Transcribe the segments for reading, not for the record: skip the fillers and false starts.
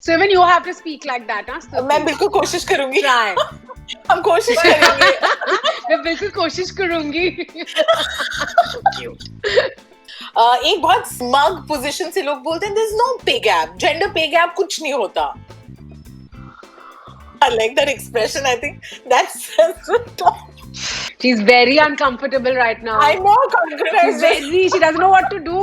So even you have to speak like that, huh? Stuti? मैं बिल्कुल कोशिश करूंगी. Try. हम कोशिश करेंगे. मैं बिल्कुल कोशिश करूंगी. एक बहुत स्मग पोजीशन से लोग बोलते हैं there's no pay gap, gender pay gap कुछ नहीं होता. I like that expression. I think that's She's very uncomfortable right now. I know, she doesn't know what to do.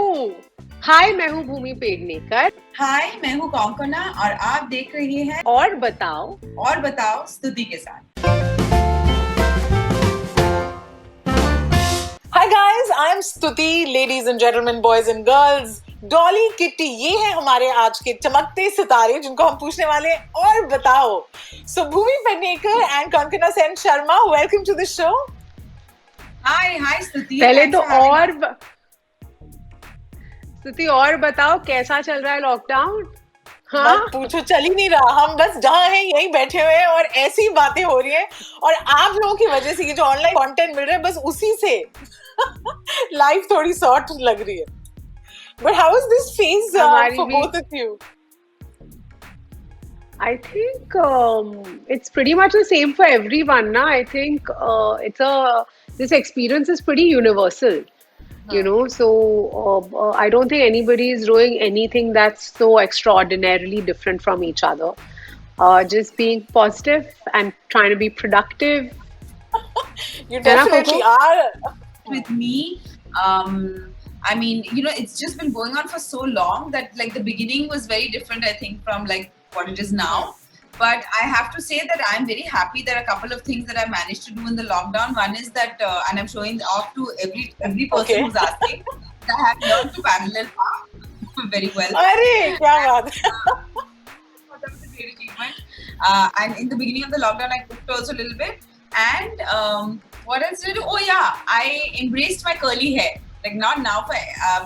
Hi, मैं हूँ भूमि पेडनेकर. हाय, मैं हूँ कॉन्कना और आप देख रही हैं और बताओ स्तुति के साथ. Hi guys, I am Stuti, ladies and gentlemen, boys and girls. Dolly kitty, ये है हमारे आज के चमकते सितारे जिनको हम पूछने वाले हैं और बताओ. So Bhumi Pednekar and Konkona Sen Sharma, welcome to the show. Hi Stuti. पहले तो स्तुति और बताओ कैसा चल रहा है लॉकडाउन. हाँ, पूछो, चल ही नहीं रहा. हम बस जहाँ हैं यहीं बैठे हुए हैं और ऐसी बातें हो रही हैं और आप लोगों की वजह से ये जो ऑनलाइन कंटेंट मिल रहा है बस उसी से लाइफ थोड़ी शॉर्ट लग रही है. But how is this phase for both of you? I think it's pretty much the same for everyone, na? I think this experience is pretty universal, you know. So I don't think anybody is doing anything that's so extraordinarily different from each other. Just being positive and trying to be productive. You definitely are. With me, I mean, you know, it's just been going on for so long that like the beginning was very different, I think, from like what it is now. But I have to say that I'm very happy. There are a couple of things that I managed to do in the lockdown. One is that, and I'm showing off to every person who's asking, that I have learned to parallel park very well. अरे क्या बात है. That was a great achievement. And in the beginning of the lockdown, I cooked also a little bit. And what else did I do? Oh yeah, I embraced my curly hair. Like not now for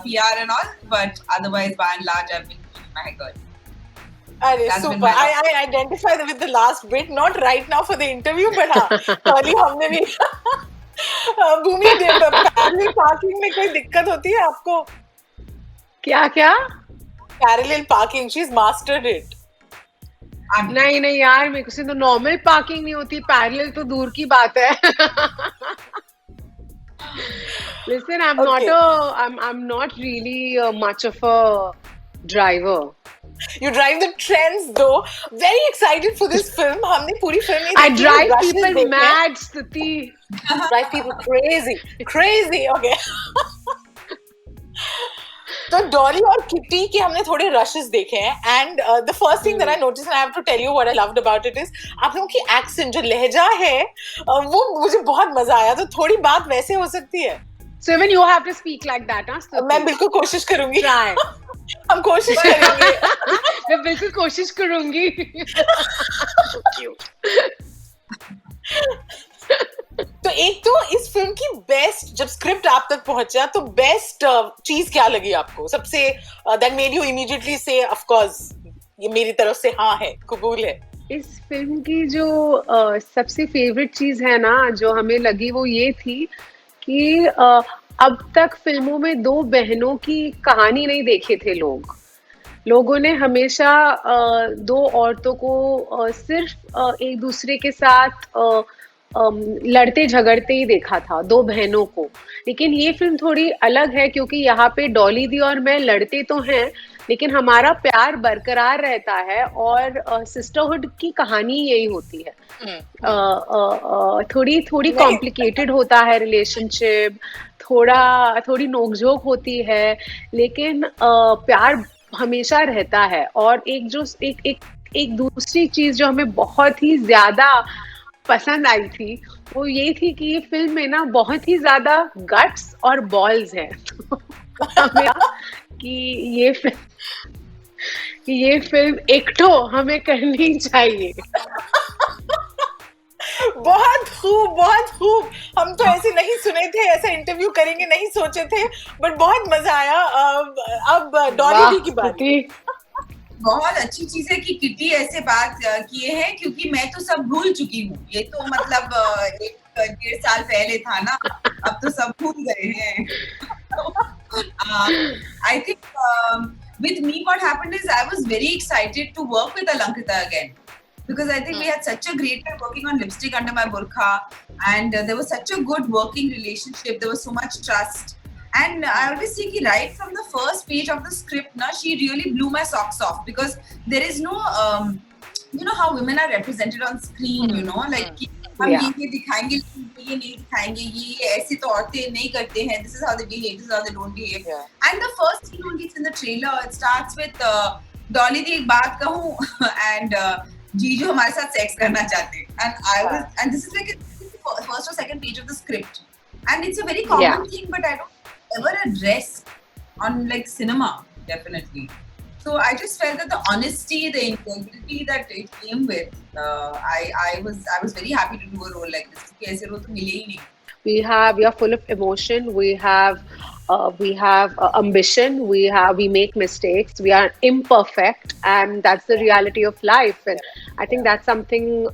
PR and all, but otherwise by and large I've been keeping my hair curly. अरे super. I identify with the last bit, not right now for the interview, but हाँ, curly हमने भी. भूमि, parallel parking में कोई दिक्कत होती है आपको? क्या? Parallel parking, she's mastered it. नहीं यार, मेरे से तो नॉर्मल पार्किंग नहीं होती, पैरेलल तो दूर की बात है. Listen, I'm not really much of a driver. You drive the trends though. Very excited for this film. हमने पूरी film नहीं देखी. I drive people mad, Stuti. Drive people crazy. Okay. तो डॉली और किट्टी के हमने थोड़े रशेस देखे हैं and the first thing that I notice and I have to tell you what I loved about it is आप लोगों की एक्सेंट, जो लहजा है वो मुझे बहुत मजा आया. तो थोड़ी बात वैसे हो सकती है. So even you have to speak like that, huh? मैं बिल्कुल कोशिश करूंगी. Try. हम कोशिश करेंगे. मैं बिल्कुल कोशिश करूंगी. तो एक तो इस फिल्म की बेस्ट, जब स्क्रिप्ट आप तक पहुंचा तो बेस्ट चीज क्या लगी आपको सबसे, that made you immediately say of course ये मेरी तरफ से हाँ है, कबूल है. इस फिल्म की जो सबसे फेवरेट चीज है ना, जो हमें लगी, वो ये थी कि अब तक फिल्मों में दो बहनों की कहानी नहीं देखे थे लोगों ने हमेशा दो औरतों को सिर्फ एक दूसरे के साथ लड़ते झगड़ते ही देखा था, दो बहनों को. लेकिन ये फिल्म थोड़ी अलग है क्योंकि यहाँ पे डॉली दी और मैं लड़ते तो हैं लेकिन हमारा प्यार बरकरार रहता है और सिस्टरहुड की कहानी यही होती है. थोड़ी कॉम्प्लिकेटेड होता है रिलेशनशिप, थोड़ी नोकझोंक होती है, लेकिन प्यार हमेशा रहता है. और एक दूसरी चीज जो हमें बहुत ही ज्यादा पसंद आई थी वो ये थी कि ये फिल्म में ना बहुत ही ज्यादा गट्स और बॉल्स है. कि ये फिल्म एकठो हमें करनी चाहिए. बहुत खूब. हम तो ऐसे नहीं सुने थे, ऐसा इंटरव्यू करेंगे नहीं सोचे थे, बट बहुत मजा आया. अब डॉली दी की बात. बहुत अच्छी चीज है कि किट्टी ऐसे बात किए हैं क्योंकि मैं तो सब भूल चुकी हूँ. ये तो मतलब 1-1.5 साल पहले था ना, अब तो सब भूल गए हैं. I think with me, what happened is I was very excited to work with Alankrita again. Because I think we had such a great time working on Lipstick Under My Burqa, and there was such a good working relationship. There was so much trust, and I always say that right from the first page of the script, she really blew my socks off, because there is no, you know how women are represented on screen, you know, like हम ये दिखाएंगे, ये नहीं दिखाएंगे, ये ऐसी तो औरतें नहीं करते हैं. This is how they behave. This is how they don't behave. And the first scene only, it's in the trailer. It starts with Dolly दी एक बात कहूँ and जीजू हमारे साथ सेक्स करना चाहते हैं. And this is like the first or second page of the script. And it's a very common thing, but I don't ever address on like cinema, definitely. So I just felt that the honesty, the integrity that it came with, I was very happy to do a role like this. क्योंकि ऐसे role तो मिले ही नहीं. We are full of emotion. We have ambition. We make mistakes. We are imperfect, and that's the reality of life. And I think that's something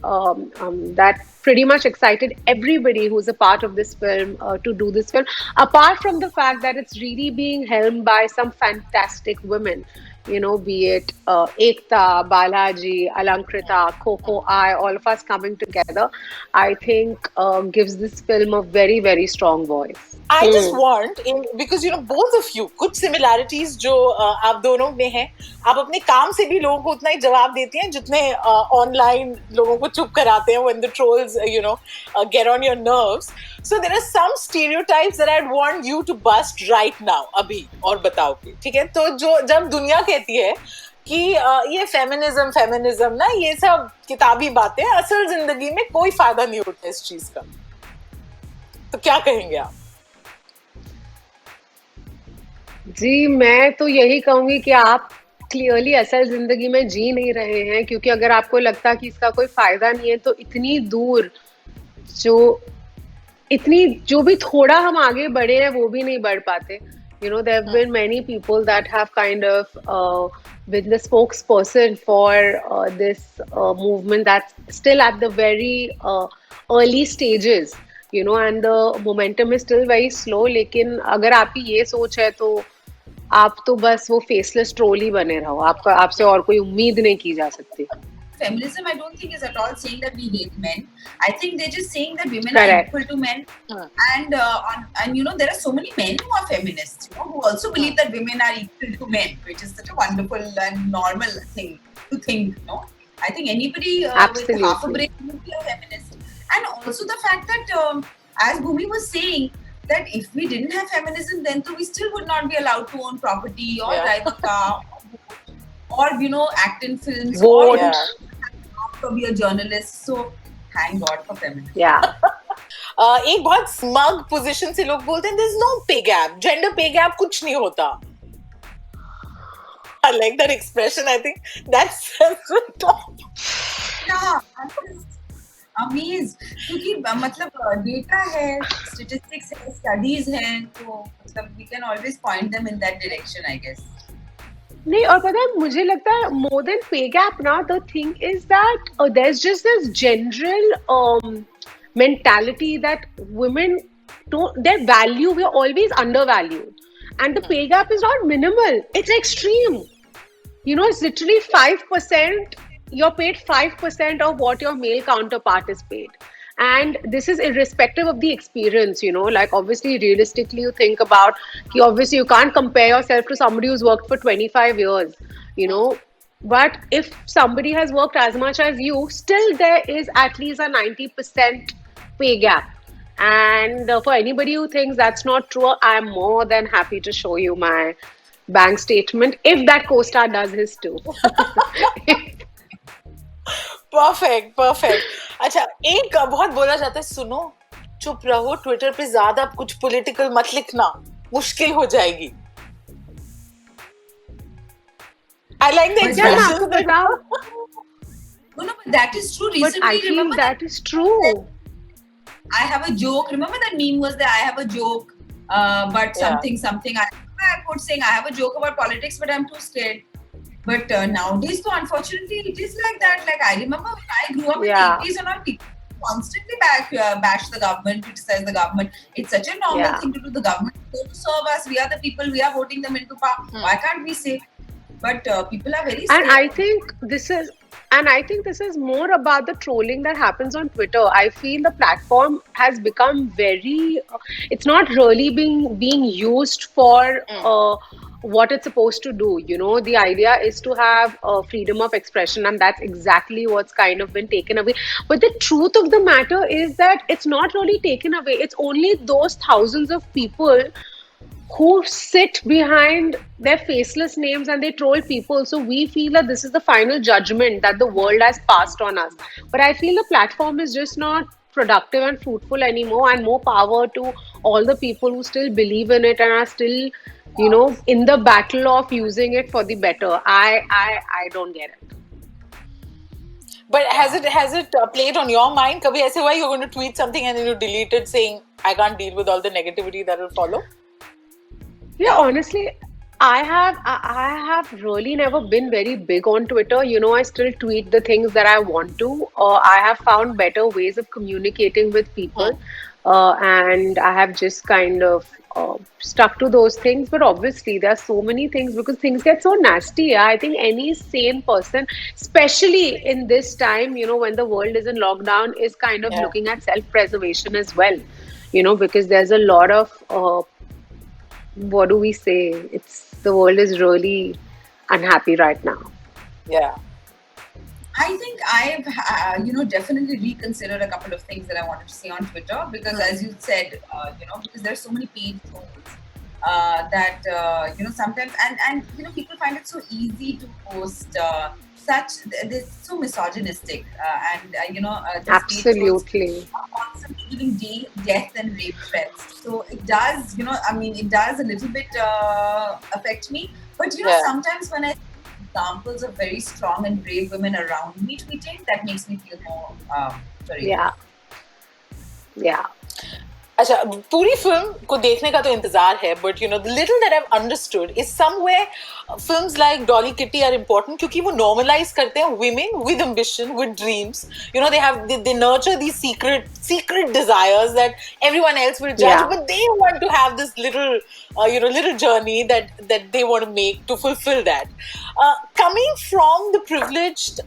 that pretty much excited everybody who's a part of this film to do this film. Apart from the fact that it's really being helmed by some fantastic women. You know, be it Ekta, Balaji, Alankrita, Coco, all of us coming together, I think gives this film a very, very strong voice. I just want, because you know, both of you, कुछ similarities जो आप दोनों में हैं, आप अपने काम से भी लोगों को उतना ही जवाब देती हैं जितने online लोगों को चुप कराते हैं when the trolls, you know, get on your nerves. So there are some stereotypes that I'd want you to bust right now, अभी, और बताओगे, ठीक है? तो जो जब दुनिया कहती है कि ये फेमिनिज्म ना, ये सब किताबी बातें, असल जिंदगी में कोई फायदा नहीं होता इस चीज का, तो क्या कहेंगे आप? जी, मैं तो यही कहूंगी कि आप क्लियरली असल जिंदगी में जी नहीं रहे हैं, क्योंकि अगर आपको लगता कि इसका कोई फायदा नहीं है तो इतनी दूर जो भी थोड़ा हम आगे बढ़े हैं वो भी नहीं बढ़ पाते. You know, there have been many people that have kind of been the spokesperson for this movement that's still at the very early stages, you know, and the momentum is still very slow. लेकिन अगर आपकी ये सोच है तो आप तो बस वो फेसलेस ट्रोल ही बने रहो. आपसे और कोई उम्मीद नहीं की जा सकती. Feminism, I don't think, is at all saying that we hate men. I think they're just saying that women are equal to men, and you know, there are so many men who are feminists, you know, who also believe that women are equal to men, which is such a wonderful and normal thing to think. You know, I think anybody with half a brain would be a feminist. And also the fact that, as Bhumi was saying, that if we didn't have feminism, then we still would not be allowed to own property or drive a car, or you know, act in films, or to be a journalist. So thank God for feminism. Yeah. एक बहुत smug position से लोग बोलते हैं there's no pay gap, gender pay gap कुछ नहीं होता. I like that expression. I think that's yeah, I'm amazed. क्योंकि मतलब data है, statistics है, studies हैं, तो मतलब we can always point them in that direction, I guess. नहीं, और पता है मुझे लगता है more than pay gap ना, the thing is that there's just this general mentality that women don't, their value, we're always undervalued, and the pay gap is not minimal, it's extreme. You know, it's literally 5%, you're paid 5% of what your male counterpart is paid. And this is irrespective of the experience, you know, like obviously realistically you think about, obviously you can't compare yourself to somebody who's worked for 25 years, you know, but if somebody has worked as much as you, still there is at least a 90% pay gap. And for anybody who thinks that's not true, I'm more than happy to show you my bank statement if that co-star does his too. Perfect. अच्छा, एक बहुत बोला जाता है, सुनो चुप रहो, Twitter पे ज्यादा कुछ पॉलिटिकल मत लिखना, मुश्किल हो जाएगी. I like the expression. No, but that is true. Recently, but I feel that is true. I have a joke. Remember that meme was that I have a joke, but something. I quote saying I have a joke about politics, but I'm too scared. But nowadays, so unfortunately, it is like that. Like I remember when I grew up in the 80s and all, people constantly bash the government, criticize the government. It's such a normal thing to do. The government is going to serve us. We are the people. We are voting them into power. Why can't we say? but people are very And I scared. think this is and I think this is more about the trolling that happens on Twitter. I feel the platform has become very it's not really being used for Mm. what it's supposed to do. The idea is to have freedom of expression, and that's exactly what's kind of been taken away. But the truth of the matter is that it's not really taken away. It's only those thousands of people who sit behind their faceless names and they troll people. So we feel that this is the final judgment that the world has passed on us. But I feel the platform is just not productive and fruitful anymore, and more power to all the people who still believe in it and are still, in the battle of using it for the better. I don't get it. But has it played on your mind? Kabhi aise hua you're going to tweet something and then you delete it saying, I can't deal with all the negativity that will follow? Yeah, honestly, I have really never been very big on Twitter. I still tweet the things that I want to. I have found better ways of communicating with people, Hmm. and I have just kind of stuck to those things. But obviously, there are so many things because things get so nasty. Yeah? I think any sane person, especially in this time, when the world is in lockdown, is kind of Yeah. looking at self-preservation as well. Because there's a lot of what do we say? It's the world is really unhappy right now. Yeah. I think I've, definitely reconsidered a couple of things that I wanted to say on Twitter because, as you said, because there's so many paid trolls that sometimes and people find it so easy to post they're so misogynistic the paid trolls Absolutely. are constantly giving death and rape threats. So it does, it does a little bit affect me. But Yeah. sometimes when I examples of very strong and brave women around me tweeting, that makes me feel more sorry. Yeah. Yeah. अच्छा पूरी film को देखने का तो इंतजार है but the little that I have understood is somewhere films like Dolly Kitty are important क्योंकि वो नॉर्मलाइज करते हैं women with ambition with dreams. They nurture these secret desires that everyone else will judge, Yeah. but they want to have this little journey that they want to make to fulfill that. Coming from the privileged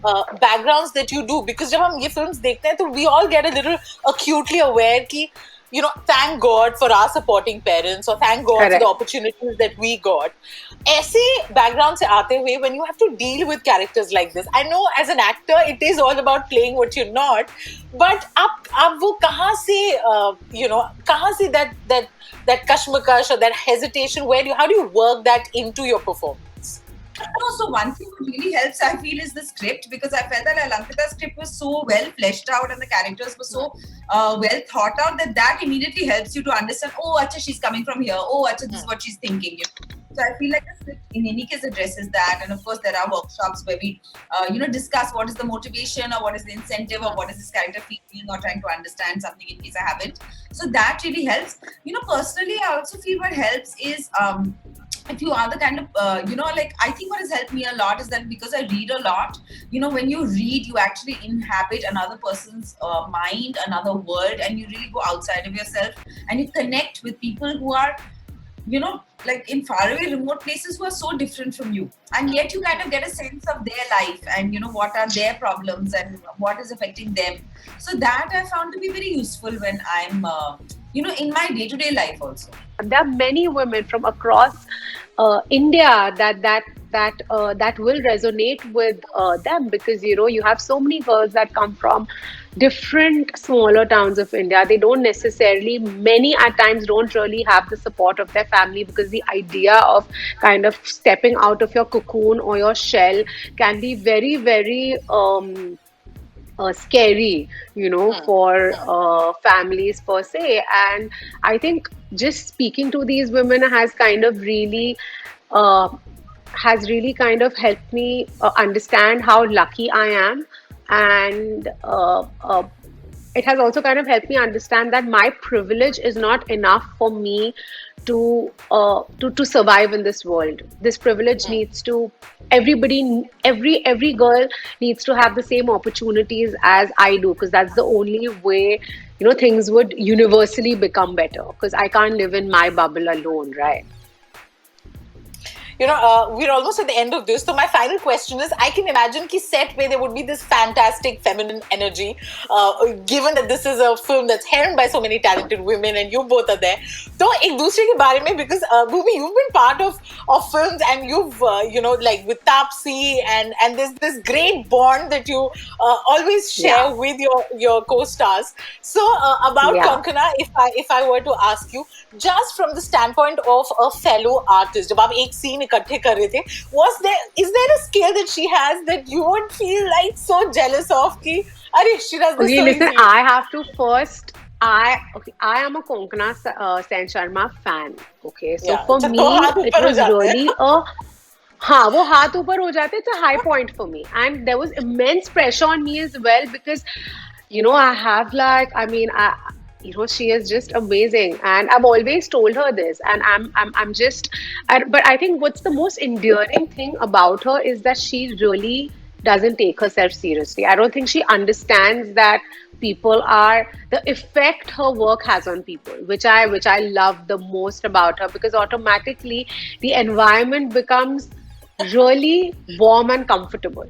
backgrounds that you do, because जब हम ये films देखते हैं तो we all get a little acutely aware कि thank God for our supporting parents or thank God for the Correct. opportunities that we got. ऐसे background से आते हुए, when you have to deal with characters like this, I know as an actor it is all about playing what you're not, but आप वो कहाँ से कहाँ से that कश्मकश or that hesitation, how do you work that into your performance? No, so one thing that really helps, I feel, is the script because I felt that Alankita's script was so well fleshed out and the characters were so well thought out that immediately helps you to understand, oh, acha, she's coming from here. Oh, acha, this is what she's thinking. So I feel like the script in any case addresses that. And of course, there are workshops where we, discuss what is the motivation or what is the incentive or what is this character feeling or trying to understand something in case I haven't. So that really helps. Personally, I also feel what helps is, if you are the kind of I think what has helped me a lot is that because I read a lot, when you read you actually inhabit another person's mind, another world, and you really go outside of yourself and you connect with people who are like in faraway remote places who are so different from you, and yet you kind of get a sense of their life and what are their problems and what is affecting them. So that I found to be very useful when I'm in my day-to-day life also. There are many women from across India that will resonate with them because you have so many girls that come from different smaller towns of India. They don't necessarily, many at times don't really have the support of their family because the idea of kind of stepping out of your cocoon or your shell can be very, very scary, for families per se. And I think just speaking to these women uh, has really kind of helped me understand how lucky I am, and it has also kind of helped me understand that my privilege is not enough for me to survive in this world. This privilege needs to every girl needs to have the same opportunities as I do, because that's the only way things would universally become better, because I can't live in my bubble alone, right? we're almost at the end of this. So my final question is, I can imagine कि set पे there would be this fantastic feminine energy, given that this is a film that's helmed by so many talented women and you both are there. तो एक दूसरे के बारे में, because Bhumi, you've been part of films and you've like with Taapsee and there's this great bond that you always share with your co-stars. So about Kankana, if I were to ask you, just from the standpoint of a fellow artist, जब आप एक scene इकट्ठे कर रहे थे, is there a skill that she has that you would feel like so jealous of कि अरे she does this so listen, easily? I have to first. I am a Konkona Sen Sharma fan. Okay, so for me it was really a वो हाथ ऊपर हो जाते. It's a high point for me, and there was immense pressure on me as well because I have she is just amazing, and I've always told her this, and I'm just but I think what's the most endearing thing about her is that she really doesn't take herself seriously. I don't think she understands that people are the effect her work has on people, which I love the most about her, because automatically the environment becomes really warm and comfortable.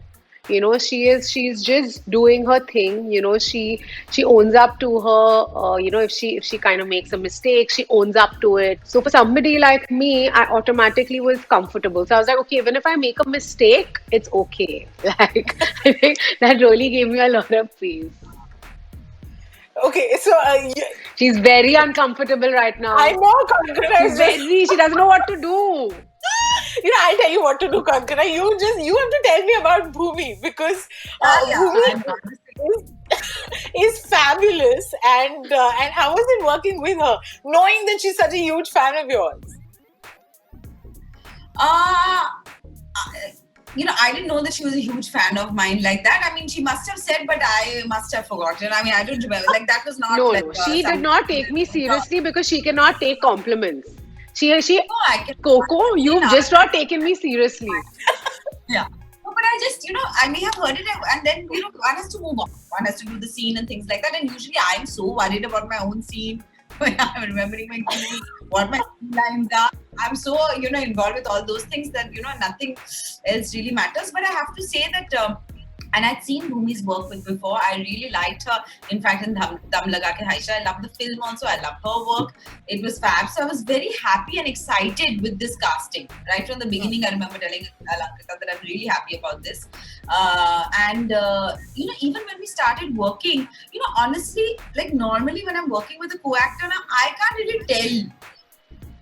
She's just doing her thing. She owns up to her. If she kind of makes a mistake, she owns up to it. So for somebody like me, I automatically was comfortable. So I was like, okay, even if I make a mistake, it's okay. Like, I think that really gave me a lot of peace. Okay, so she's very uncomfortable right now. I know, Kankana. She doesn't know what to do. I'll tell you what to do, Kankana. You have to tell me about Bhumi, because Bhumi is fabulous, and how was it working with her, knowing that she's such a huge fan of yours? I didn't know that she was a huge fan of mine like that. I mean, she must have said, but I must have forgotten. I mean, I don't remember. Like, that was not. No. She did not take me seriously because she cannot take compliments. Coco, you've just not taken me seriously. Yeah. No, but I just, I may have heard it, and then, one has to move on. One has to do the scene and things like that. And usually I'm so worried about my own scene when I'm remembering my cues, what my lines are. I'm so, involved with all those things that, nothing else really matters. But I have to say that, and I'd seen Bhumi's work before. I really liked her. In fact, in Dum Laga Ke Haisha, I loved the film also. I loved her work. It was fab. So I was very happy and excited with this casting. Right from the beginning, I remember telling Alankita that I'm really happy about this. And even when we started working, honestly, like normally when I'm working with a co-actor, I can't really tell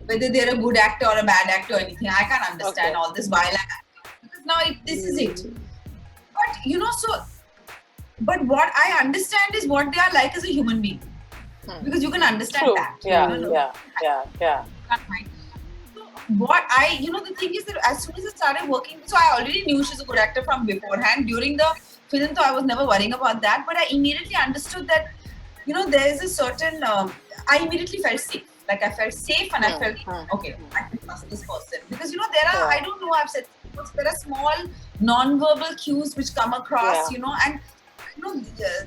whether they're a good actor or a bad actor or anything. I can't understand all this while I'm acting. Because now this is it. But what I understand is what they are like as a human being. Because you can understand that. Yeah. So what the thing is that as soon as I started working, so I already knew she's a good actor from beforehand. During the film, so I was never worrying about that. But I immediately understood that, there is a certain, I immediately felt safe. Like I felt safe and I felt, okay, I can trust this person. Because, there are, I don't know, I've said, there are small non-verbal cues which come across, and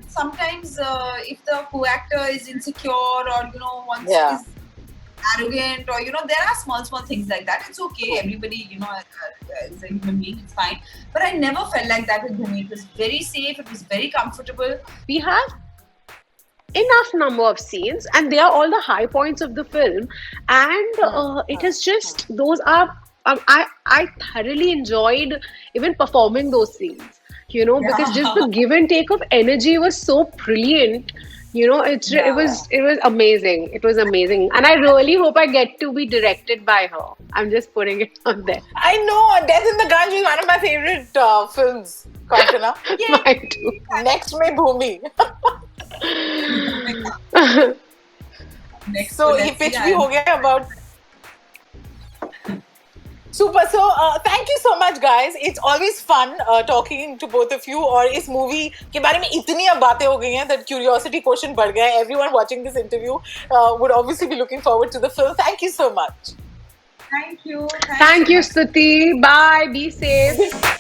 sometimes if the co-actor is insecure or is arrogant or there are small things like that. It's okay. Everybody is a human being. It's fine. But I never felt like that with Bhumi. It was very safe. It was very comfortable. We have enough number of scenes, and they are all the high points of the film, and it is just those are. I thoroughly enjoyed even performing those scenes, because just the give and take of energy was so brilliant. It was amazing. It was amazing, and I really hope I get to be directed by her. I'm just putting it on there. I know, Death in the Ganges is one of my favorite films, Kankana. Mine too. Next में Bhumi. So ये pitch भी हो गया about. Super. So thank you so much, guys. It's always fun talking to both of you. और इस movie के बारे में इतनी अब बातें हो गई हैं that curiosity quotient बढ़ गया है. Everyone watching this interview would obviously be looking forward to the film. Thank you so much. Thank you. Thank you, Stuti. Bye. Be safe.